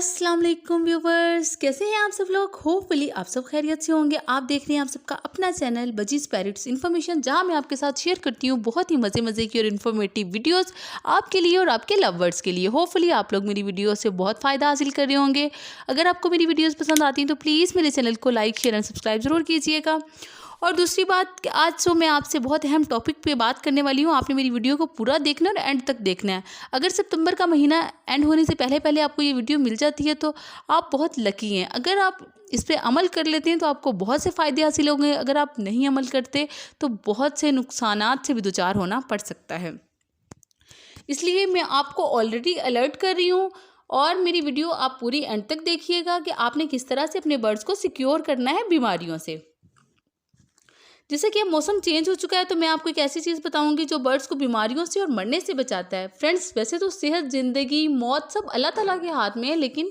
अस्सलाम वालेकुम व्यूवर्स, कैसे हैं आप सब लोग। होपफुली आप सब खैरियत से होंगे। आप देख रहे हैं आप सबका अपना चैनल बजीज़ पैरट्स इन्फॉर्मेशन, जहां मैं आपके साथ शेयर करती हूं बहुत ही मज़े की और इन्फॉर्मेटिव वीडियोस आपके लिए और आपके लवर्स के लिए। होपफुली आप लोग मेरी वीडियो से बहुत फ़ायदा हासिल कर रहे होंगे। अगर आपको मेरी वीडियोज़ पसंद आती हैं तो प्लीज़ मेरे चैनल को लाइक शेयर एंड सब्सक्राइब ज़रूर कीजिएगा। और दूसरी बात कि आज जो मैं आपसे बहुत अहम टॉपिक पे बात करने वाली हूँ, आपने मेरी वीडियो को पूरा देखना और एंड तक देखना है। अगर सितंबर का महीना एंड होने से पहले पहले आपको ये वीडियो मिल जाती है तो आप बहुत लकी हैं। अगर आप इस पे अमल कर लेते हैं तो आपको बहुत से फ़ायदे हासिल होंगे। अगर आप नहीं अमल करते तो बहुत से नुकसानात से भी दो चार होना पड़ सकता है। इसलिए मैं आपको ऑलरेडी अलर्ट कर रही हूँ और मेरी वीडियो आप पूरी एंड तक देखिएगा कि आपने किस तरह से अपने बर्ड्स को सिक्योर करना है बीमारियों से। जैसे कि अब मौसम चेंज हो चुका है तो मैं आपको एक ऐसी चीज़ बताऊंगी जो बर्ड्स को बीमारियों से और मरने से बचाता है। फ्रेंड्स, वैसे तो सेहत, ज़िंदगी, मौत सब अल्लाह ताला के हाथ में है, लेकिन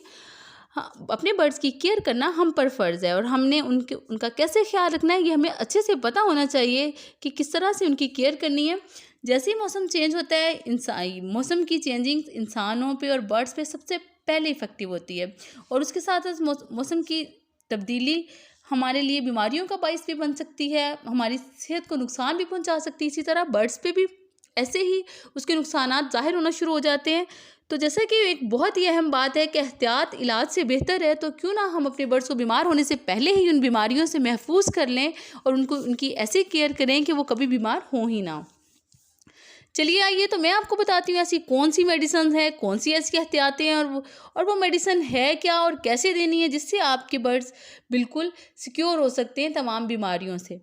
हाँ, अपने बर्ड्स की केयर करना हम पर फ़र्ज़ है और हमने उनका कैसे ख्याल रखना है ये हमें अच्छे से पता होना चाहिए कि किस तरह से उनकी केयर करनी है। जैसे ही मौसम चेंज होता है, मौसम की चेंजिंग इंसानों पे और बर्ड्स पे सबसे पहले इफ़ेक्टिव होती है और उसके साथ साथ मौसम की तब्दीली हमारे लिए बीमारियों का बाइस भी बन सकती है, हमारी सेहत को नुकसान भी पहुंचा सकती है। इसी तरह बर्ड्स पे भी ऐसे ही उसके नुकसानात ज़ाहिर होना शुरू हो जाते हैं। तो जैसा कि एक बहुत ही अहम बात है कि एहतियात इलाज से बेहतर है, तो क्यों ना हम अपने बर्ड्स को बीमार होने से पहले ही उन बीमारियों से महफूज कर लें और उनकी ऐसे केयर करें कि वो कभी बीमार हों ही ना। चलिए आइए, तो मैं आपको बताती हूँ ऐसी कौन सी मेडिसिन है, कौन सी ऐसी एहतियातें हैं और वो मेडिसिन है क्या और कैसे देनी है जिससे आपके बर्ड्स बिल्कुल सिक्योर हो सकते हैं तमाम बीमारियों से।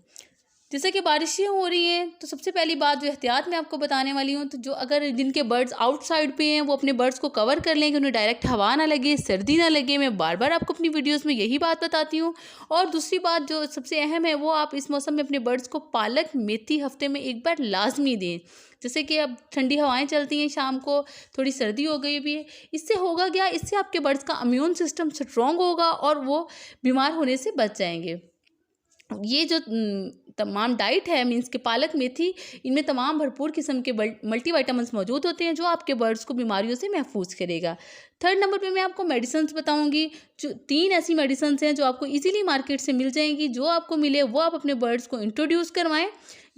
जैसे कि बारिशें हो रही हैं तो सबसे पहली बात जो एहतियात मैं आपको बताने वाली हूँ, तो जो अगर जिनके बर्ड्स आउटसाइड पे हैं वो अपने बर्ड्स को कवर कर लें कि उन्हें डायरेक्ट हवा ना लगे, सर्दी ना लगे। मैं बार बार आपको अपनी वीडियोस में यही बात बताती हूँ। और दूसरी बात जो सबसे अहम है, वो आप इस मौसम में अपने बर्ड्स को पालक मेथी हफ्ते में एक बार लाजमी दें। जैसे कि अब ठंडी हवाएं चलती हैं, शाम को थोड़ी सर्दी हो गई भी है। इससे होगा क्या, इससे आपके बर्ड्स का इम्यून सिस्टम स्ट्रॉन्ग होगा और वो बीमार होने से बच जाएंगे। ये जो तमाम डाइट है, मीन्स के पालक मेथी, इनमें तमाम भरपूर किस्म के मल्टी विटामिन्स मौजूद होते हैं जो आपके बर्ड्स को बीमारियों से महफूज करेगा। थर्ड नंबर पे मैं आपको मेडिसिन बताऊंगी। जो 3 ऐसी मेडिसिन हैं जो आपको इजीली मार्केट से मिल जाएंगी। जो आपको मिले वो आप अपने बर्ड्स को इंट्रोड्यूस करवाएं।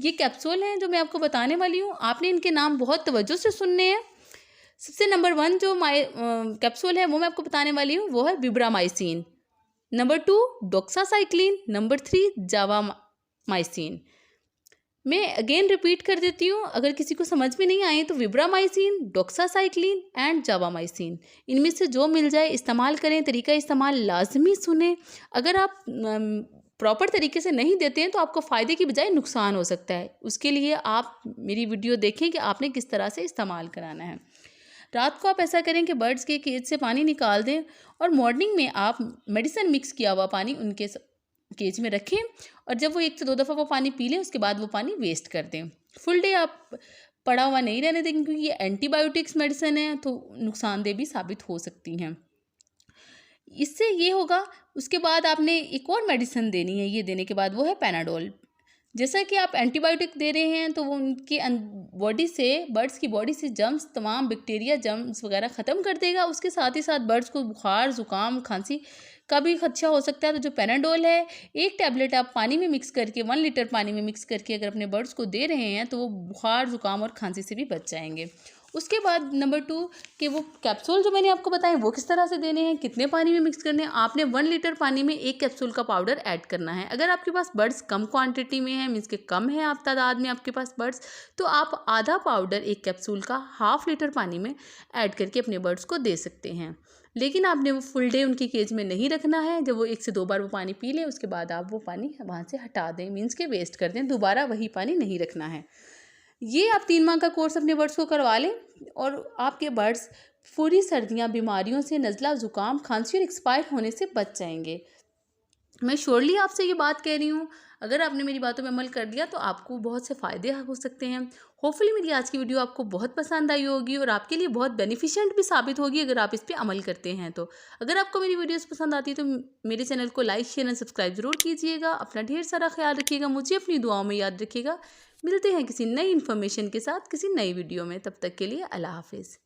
ये कैप्सूल हैं जो मैं आपको बताने वाली हूँ, आपने इनके नाम बहुत तवज्जो से सुनने हैं। सबसे नंबर 1 जो कैप्सूल है वो मैं आपको बताने वाली हूँ, वो है विब्रामाइसिन। नंबर 2 डोक्सासाइक्लिन। नंबर 3 जावामाइसिन। मैं अगेन रिपीट कर देती हूँ, अगर किसी को समझ में नहीं आए तो विब्रामाइसिन, डोक्सासाइक्लिन एंड जावामाइसिन, इनमें से जो मिल जाए इस्तेमाल करें। तरीका इस्तेमाल लाजमी सुने। अगर आप प्रॉपर तरीके से नहीं देते हैं तो आपको फ़ायदे की बजाय नुकसान हो सकता है। उसके लिए आप मेरी वीडियो देखें कि आपने किस तरह से इस्तेमाल कराना है। रात को आप ऐसा करें कि बर्ड्स के केज से पानी निकाल दें और मॉर्निंग में आप मेडिसिन मिक्स किया हुआ पानी उनके केज में रखें और जब वो 1 से 2 दफ़ा वो पानी पी लें उसके बाद वो पानी वेस्ट कर दें। फुल डे आप पड़ा हुआ नहीं रहने दें, क्योंकि ये एंटीबायोटिक्स मेडिसिन है तो नुकसानदेह भी साबित हो सकती हैं। इससे ये होगा, उसके बाद आपने एक और मेडिसिन देनी है। ये देने के बाद वो है पैनाडोल। जैसा कि आप एंटीबायोटिक दे रहे हैं तो वो उनकी बॉडी से, बर्ड्स की बॉडी से जर्म्स, तमाम बैक्टीरिया जर्म्स वगैरह ख़त्म कर देगा। उसके साथ ही साथ बर्ड्स को बुखार, ज़ुकाम, खांसी का भी खदशा हो सकता है। तो जो पैनाडोल है, 1 टैबलेट आप पानी में मिक्स करके, 1 लीटर पानी में मिक्स करके अगर अपने बर्ड्स को दे रहे हैं तो वो बुखार, ज़ुकाम और खांसी से भी बच जाएंगे। उसके बाद नंबर 2 कि वो कैप्सूल जो मैंने आपको बताए वो किस तरह से देने हैं, कितने पानी में मिक्स करने हैं। आपने 1 लीटर पानी में 1 कैप्सूल का पाउडर ऐड करना है। अगर आपके पास बर्ड्स कम क्वांटिटी में है, मीन्स के कम है आप तादाद में आपके पास बर्ड्स, तो आप आधा पाउडर 1 कैप्सूल का ½ लीटर पानी में ऐड करके अपने बर्ड्स को दे सकते हैं। लेकिन आपने वो फुल डे उनकी केज में नहीं रखना है। जब वो 1 से 2 बार वो पानी पी लें उसके बाद आप वो पानी वहाँ से हटा दें, मीन्स के वेस्ट कर दें। दोबारा वही पानी नहीं रखना है। ये आप 3 माह का कोर्स अपने बर्ड्स को करवा लें और आपके बर्ड्स पूरी सर्दियाँ बीमारियों से, नज़ला, ज़ुकाम, खांसी और एक्सपायर होने से बच जाएंगे। मैं श्योरली आपसे ये बात कह रही हूँ, अगर आपने मेरी बातों में अमल कर दिया तो आपको बहुत से फ़ायदे हो सकते हैं। होपफुली मेरी आज की वीडियो आपको बहुत पसंद आई होगी और आपके लिए बहुत बेनिफिशिएंट भी साबित होगी अगर आप इस पे अमल करते हैं तो। अगर आपको मेरी वीडियोस पसंद आती है तो मेरे चैनल को लाइक शेयर एंड सब्सक्राइब ज़रूर कीजिएगा। अपना ढेर सारा ख्याल रखिएगा, मुझे अपनी दुआओं में याद रखिएगा। मिलते हैं किसी नई इन्फॉर्मेशन के साथ किसी नई वीडियो में। तब तक के लिए अल्लाह हाफिज़।